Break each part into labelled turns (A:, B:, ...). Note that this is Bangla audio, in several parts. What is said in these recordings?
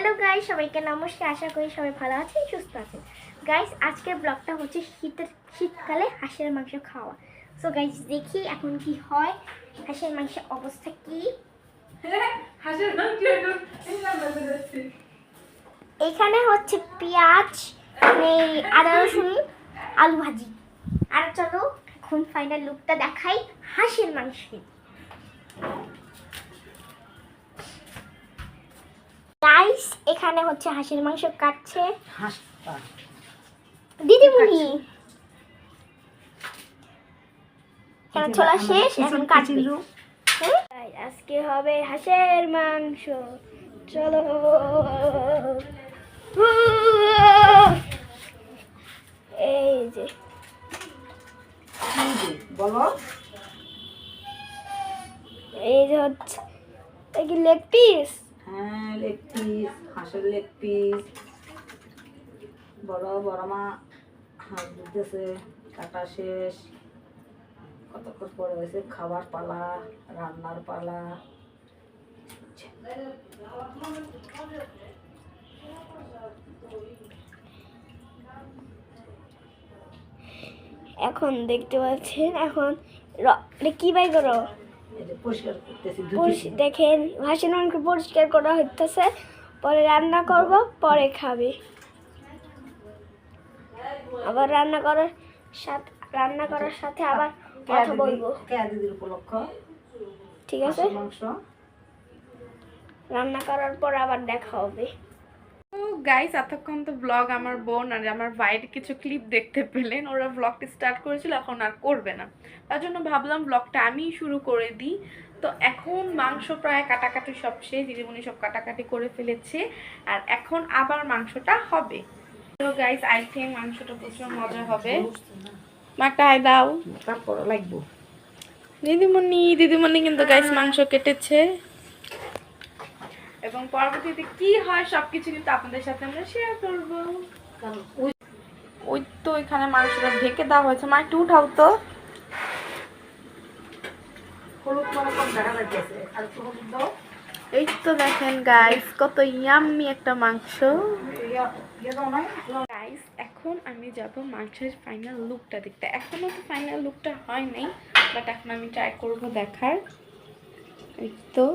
A: হ্যালো গাইস, সবাইকে নমস্কার। আশা করি সবাই ভালো আছেন, সুস্থ আছেন। গাইস, আজকের ব্লগটা হচ্ছে শীতকালে হাঁসের মাংস খাওয়া। সো গাইস, দেখি এখন কি হয়, হাঁসের মাংসের অবস্থা কি। এখানে হচ্ছে পেঁয়াজ, আদা রসুন, আলু ভাজি। আর চলো এখন ফাইনাল লুকটা দেখাই হাঁসের মাংসের। গাইস, এখানে হচ্ছে হাঁসের মাংস কাটছে দিদিমণি। এখন ছোলা শেষ, এখন কাটবি। আজকে হবে হাঁসের মাংস, চলো। এই যে
B: বলো,
A: এই যে হচ্ছে লেগ পিস।
B: হ্যাঁ লেগ পিস, হাঁসের লেগ পিস। বড় বড় মা হাঁস দিতেছে, কাটা শেষ। কতক্ষণ পরে হয়েছে খাবার পালা, রান্নার পালা।
A: এখন দেখতে পাচ্ছেন, এখন কি বাই করো,
B: এই যে পরিষ্কার করতেছি।
A: দেখেন হাঁসের মাংস পরিষ্কার করা হইতেছে, পরে রান্না করব, পরে খাবে। আবার রান্না করার সাথে আবার কথা বলবো।
B: দিদির উপলক্ষ,
A: ঠিক আছে,
B: মাংস
A: রান্না করার পর আবার দেখা হবে।
C: গাইস, এতক্ষণ তো ব্লগ আমার বোন আর আমার ভাইয়ের কিছু ক্লিপ দেখতে পেলেন। ওরা ব্লগটা স্টার্ট করেছিল, এখন আর করবে না। তার জন্য ভাবলাম ব্লগটা আমিই শুরু করে দিই। তো এখন মাংস প্রায় কাটাকাটি সব শেষ, দিদিমণি সব কাটাকাটি করে ফেলেছে, আর এখন আবার মাংসটা হবে। তো গাইস, আই থিঙ্ক মাংসটা প্রচুর মজা হবে। মাটাই দাও,
B: তারপর লাগবো।
C: দিদিমণি কিন্তু গাইস মাংস কেটেছে, এবং পরবর্তীতে কি হয় সবকিছু কিন্তু আপনাদের সাথে আমরা শেয়ার করবো। ওই তো এখানে মাংসটা ঢেকে দেওয়া হয়েছে। মা একটু উঠাও তো।
B: হলুদ কম দেখা যাচ্ছে, আর একটু হলুদ দাও।
C: এই তো দেখেন গাইস, কত ইয়াম্মি একটা মাংস। গাইস, এখন আমি যাব মাংসের ফাইনাল লুকটা দেখতে। এখনো তো ফাইনাল লুকটা হয় নাই, বাট এখন আমি ট্রাই করব দেখার। এই তো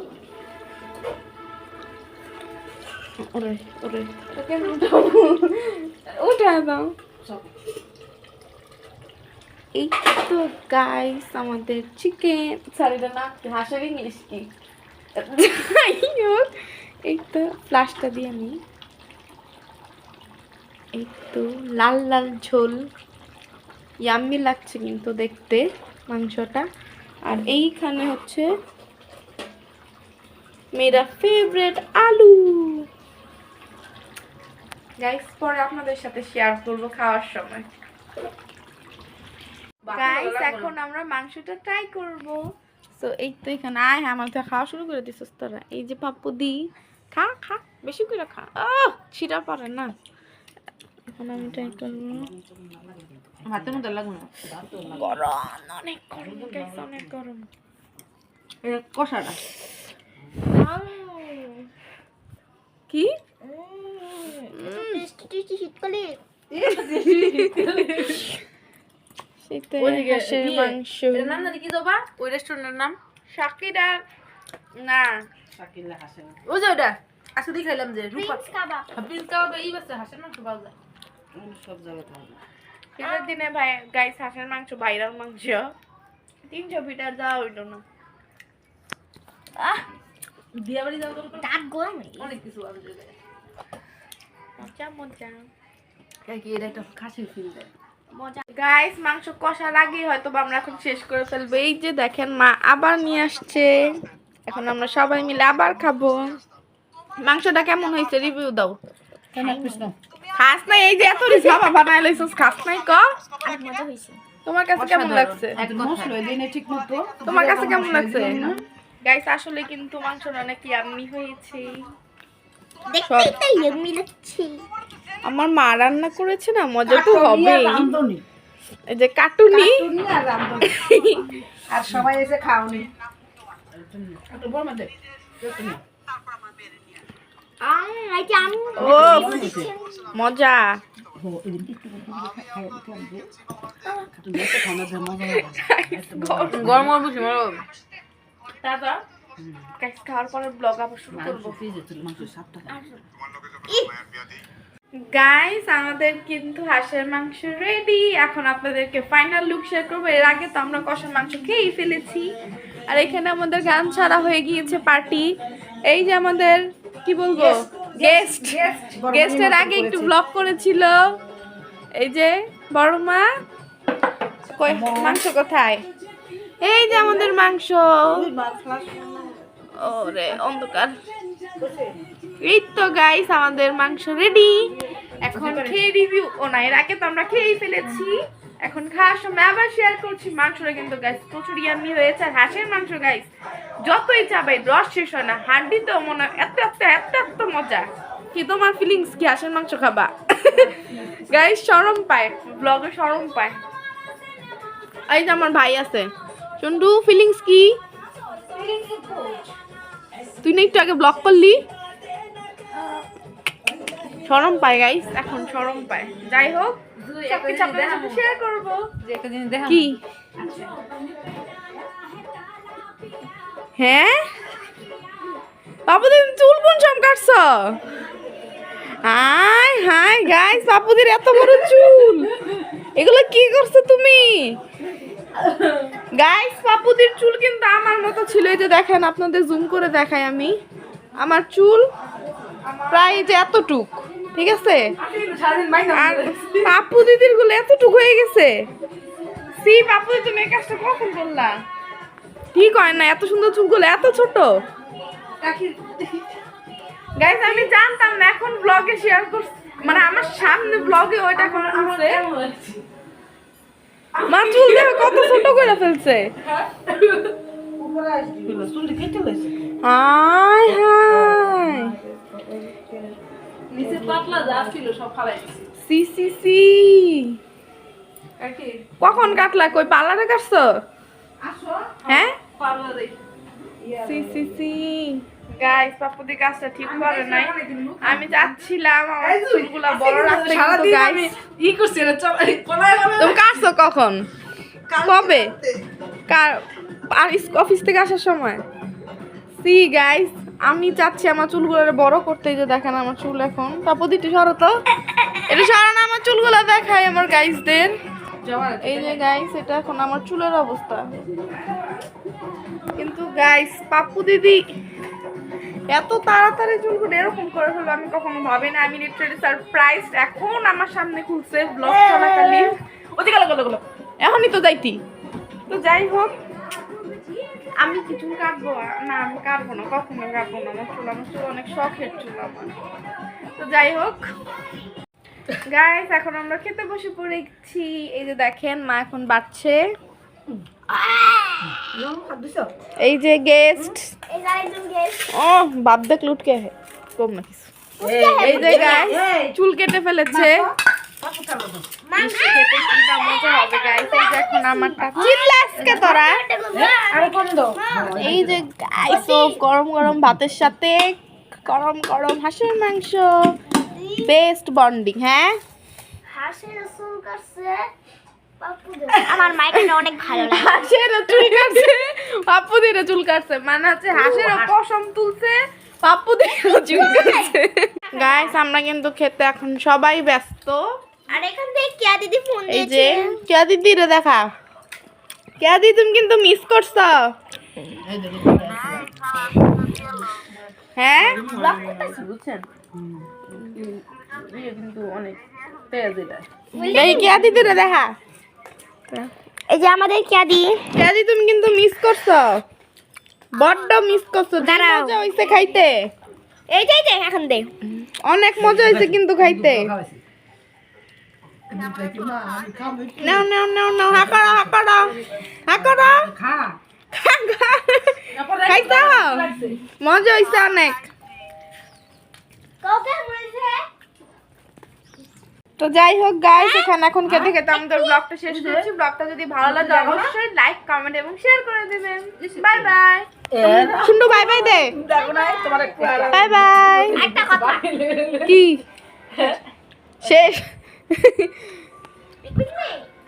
C: উঠা দাও। এই তো গাইস, আমাদের চিকেন, সরিটা না হাঁসের ইংলিশ কি, এই তো ফ্লাশটা দিয়ে আমি, এই তো লাল লাল ঝোল, ইয়াম্মি লাগছে কিন্তু দেখতে মাংসটা। আর এইখানে হচ্ছে মেরা ফেভারিট আলু। গাইস, পরে আপনাদের সাথে শেয়ার করব খাওয়ার সময়। গাইস, এখন আমরা মাংসটা ট্রাই করব। সো এই তো এখানে আয়, আমার তো খাওয়া শুরু করে দিছিস তোরা। এই যে পাপ্পু দি, খা খা, বেশি করে খা। ছিটা পারে না। এখন আমি ট্রাই করবো।
B: ভাতের মধ্যে লাগবে না,
C: গরম, অনেক গরম গাইস, অনেক গরম।
B: এটা কষাটা
C: কি
A: শীতকালে
C: হাঁসের মাংস।
B: নাম জানি কি দেবা, ওই রেস্টুরেন্টের নাম
C: শাকিরা না,
B: শাকিলা হাসেন। ওই যে ওটা আজকে দিয়ে খাইলাম, যে
A: প্রিন্স কাবাব।
B: প্রিন্স কাবাব। এই বাসে হাসেন মাংস পাওয়া যায় সব জায়গায় পাওয়া যায়।
C: এটার দিনে ভাই গাইস হাঁসের মাংস, বাইরের মাংস 300 ফিটার দেওয়া হইল না।
B: বিয়া বাড়ি যাওয়া
A: দাঁত গরম হয়ে
B: অনেক কিছু আছে।
C: মজা মজা
B: কি এটা একটা খাসির ফিল দেয়।
A: মজা।
C: গাইস, মাংস কষা লাগে হয়তো বা আমরা এখন শেষ করে ফেলবো। এই যে দেখেন মা আবার নিয়ে আসছে, এখন আমরা সবাই মিলে আবার খাবো। মাংসটা কেমন হয়েছে রিভিউ দাও। খাস নাই, এই যে এত রিসাবা বানাই লইছস, খাস নাই ক।
A: অনেক মজা হয়েছে।
C: তোমার কাছে কেমন লাগছে?
B: মশলা দিনে ঠিক মতো।
C: তোমার কাছে কেমন লাগছে? গাইস, আসলে কিন্তু মাংসটা অনেক ইয়াম্মি হয়েছে।
A: দেখতেই তো ইয়াম্মি লাগছে।
C: আমার মা রান্না করেছে না, মজা তো হবে। এই যে কাটুনি
B: আর সবাই এসে খাওনি।
C: ও মজা।
B: গরম বসে
C: দাদা গাইস খাওয়ার পরে ব্লগ আবার শুরু করবো। গাইস আমাদের কিন্তু হাঁসের মাংস রেডি। এখন আপনাদেরকে ফাইনাল লুক শেয়ার করবো। এর আগে তো আমরা কষার মাংস খেয়েই ফেলেছি। আর এখানে আমাদের গান ছাড়া হয়ে গিয়েছে পার্টি। এই যে আমাদের কি বলবো গেস্টের আগে একটু ব্লগ করেছিল। এই যে বড় মা, মাংস কোথায়? এই যে আমাদের মাংস। ওরে অন্ধকার। এই তো গাইস আমাদের মাংস রেডি। এখন খেয়ে রিভিউ না, এর আগে তো আমরা খেয়েই ফেলেছি। এখন খাওয়ার সময় আবার শেয়ার করছি। মাংসটা কিন্তু গাইস প্রচুর ইয়াম্মি হয়েছে। আর হাঁসের মাংস গাইস যতই চাবাই রস শেষ হয় না। হাড্ডিতেও মনে হয় এত মজা। কি তোমার ফিলিংস কি হাঁসের মাংস খাবা? গাইস শরম পায়, ব্লগে শরম পায়। এই যে আমার ভাই আছে চন্ডু, ফিলিংস কি? তুই না একটু আগে ব্লগ করলি? শরম পায় গাইস, এখন শরম পায়। যাই হোক সবকিছু আপনাদের সাথে শেয়ার করব। কি হ্যাঁ বাবুদের চুল কোন সব কাটছ? হাই হাই গাইস বাবুদের এত বড় চুল, এগুলো কি করছো তুমি? গাইস পাপুদির চুল কিন্তু আমার মতো ছিল। এই যে দেখেন, আপনাদের জুম করে দেখাই আমি। আমার চুল প্রায় যে এতটুক, ঠিক আছে? আর পাপু দিদির গুলো এতটুক হয়ে গেছে। সি পাপু দিদি, তুমি এই কাজটা কখন করলা? ঠিক হয় না, এত সুন্দর চুলগুলো এত ছোট। গাইস আমি জানতাম না, এখন ব্লগে শেয়ার করছি, মানে আমার সামনে ব্লগে ওইটা এখন করছে। মা চুল দেখো কত ছোট করে ফেলছে। হাই হাই
B: নিচে পাতলা যা ছিল সব ফালাই দিছি।
C: সি সি সি কখন কাটলা? কই পার্লারে কাটছো? হ্যাঁ
B: পার্লারে
C: সি সি সি গাইস পাপুদি কাজটা ঠিক করে নাই। আমি যাচ্ছিলাম আমার চুলগুলা বড় রাখতে, কিন্তু গাইস
B: ই করছে রে পলাই
C: তুমি কাটছো কখন? কবে? কার আর অফিস থেকে আসার সময়? সি গাইস আমি চাচ্ছি আমার চুলগুলো বড় করতে। যে দেখেন আমার চুল এখন। পাপুদি একটু সরো তো, একটু সরো না, আমার চুলগুলো দেখাই আমার গাইসদের। এই যে গাইস এটা এখন আমার চুলের অবস্থা। কিন্তু গাইস পাপ্পু দিদি এত তাড়াতাড়ি চুলগুলো এরকম করে ফেলবে আমি কখনো ভাবি না। আমি লিটারালি সারপ্রাইজ। এখন আমার সামনে খুলছে ব্লগ চলাকালীন। ওদিকে গেলো এখনই তো যাইতি। তো যাই হোক আমি কি চুল কাটবো না? আমি কাটবো না, কখনো কাটবো না আমার চুল অনেক শখের চুল আমার। তো যাই হোক গাইস এখন আমরা খেতে বসে পড়েছি। এই যে দেখেন মা এখন বাড়ছে। এই যে গেস্ট, ও বাপ দেখ লুটকে হে কম না কিছু। এই যে গাইস চুল কেটে ফেলেছে। খেতে কি মজা হবে গাইস। এই যে এখন আমারটা চিল্লাসকে তোরা। এই যে গাইস গরম গরম ভাতের সাথে গরম গরম হাঁসের মাংস, বেস্ট বন্ডিং। হ্যাঁ
A: আমার মাইকটা অনেক ভালো লাগে।
C: হাঁসের চুল কাটছে, পাপ্পুদিরও চুল কাটছে, মানে হচ্ছে হাঁসের পশম তুলছে, পাপ্পুদিরও চুল কাটছে। গাইস আমরা কিন্তু খেতে এখন সবাই ব্যস্ত।
A: আর এখান থেকে কিয়া দিদি ফোন
C: এই যে
A: দিয়েছে।
C: কিয়া দিদি রে দেখা, কিয়া দিদি তুমি কিন্তু মিস করছো। হ্যাঁ বুঝছেন কিন্তু অনেক তেজ এটা। এই কিয়া দিদি রে দেখা,
A: এই যে আমাদের কিয়া দি।
C: কিয়া দিদি তুমি কিন্তু মিস করছো, বড্ড মিস করছো।
A: দাঁড়াও।
C: মজা হইছে খাইতে,
A: এইটাই দে এখন দে।
C: অনেক মজা হয়েছে কিন্তু খাইতে। নাও নাও নাও নাও হাঁকাড়া হাঁকাড়া হাঁকাড়া খাইতে মজা হয়েছে অনেক।
A: কাউকে বলেছে
C: তো যাই হোক গাইস, এখানে এখন খেতে খেতে আমাদের ব্লগটা শেষ করছি। ব্লগটা যদি ভালো লাগে অবশ্যই লাইক, কমেন্ট এবং শেয়ার করে দিবেন। Bye bye. শুনু বাই বাই দে। Bye bye.
A: একটা কথা
C: কি শেষ?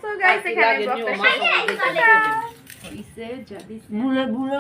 C: তো গাইস এখানে ব্লগটা শেষ।
B: বুলে বুলে